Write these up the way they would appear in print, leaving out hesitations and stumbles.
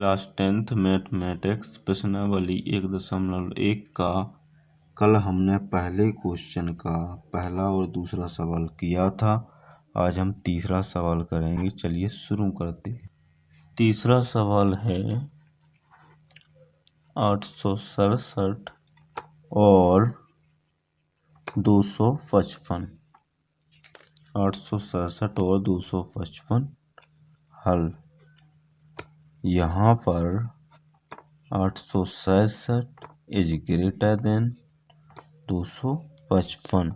Class 10th mathematics प्रश्नावली 1.1 का कल हमने पहले क्वेश्चन का पहला और दूसरा सवाल किया था। आज हम तीसरा सवाल करेंगे। चलिए शुरू करते हैं। तीसरा सवाल है 867 और 255। 867 और 255 हल। यहाँ पर 867 इज ग्रेटर देन 255।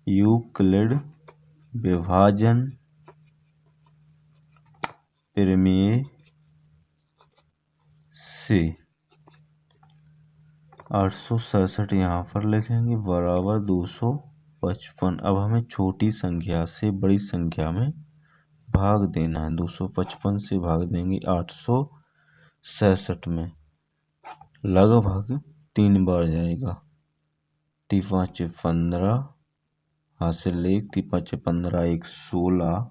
यूक्लिड विभाजन प्रमेय से 867 यहाँ पर लिखेंगे बराबर 255। अब हमें छोटी संख्या से बड़ी संख्या में भाग देना है। 255 से भाग देंगे 867 में, लगभग 3 बार जाएगा। 3 5 15 हासिल 1, 3 5 15 1 16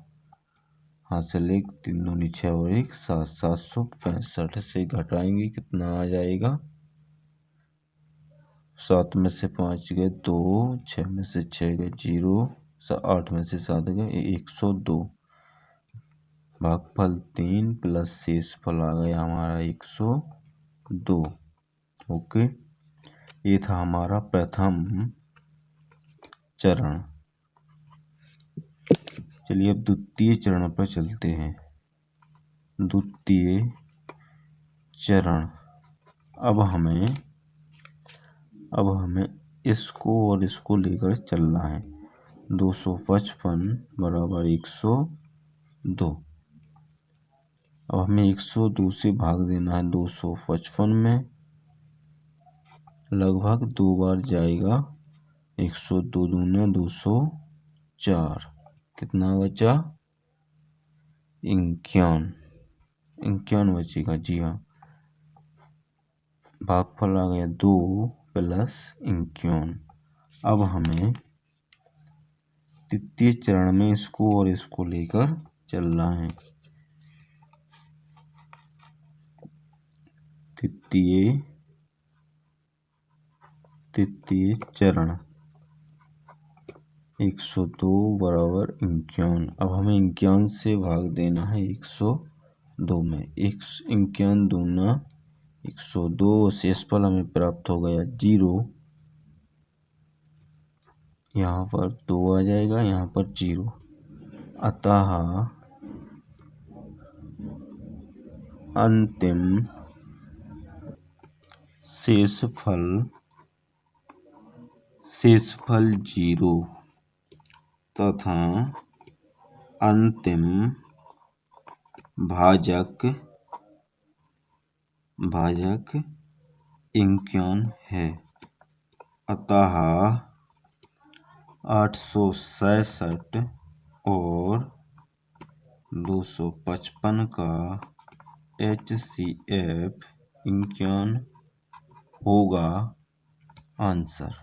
हासिल 1, 3 दूनी 6 और 1 7, 765 से घटाएंगे कितना आ जाएगा। 7 में से 5 गए 2, 6 में से 6 गए 0, 8 में से 7 गए 102। भागफल 3 प्लस शेषफल आ गया हमारा 102। ओके, ये था हमारा प्रथम चरण। चलिए अब द्वितीय चरण पर चलते हैं। द्वितीय चरण, अब हमें इसको और इसको लेकर चलना है। 255 बराबर 102। अब हमें 102 से भाग देना है 255 में, लगभग 2 बार जाएगा। 102 दूना 204, कितना बचा 51 बचेगा। जी हाँ, भागफल आ गया 2 प्लस 51। अब हमें तृतीय चरण में इसको और इसको लेकर चलना है। तृतीय चरण 102 बराबर 51। अब हमें 51 से भाग देना है 102 में। 51 दूना 102, शेषफल हमें प्राप्त हो गया 0। यहाँ पर 2 आ जाएगा, यहाँ पर 0। अतः अंतिम शेषफल 0 तथा अंतिम भाजक 51 है। अतः 867 और 255 का HCF 51 होगा आंसर।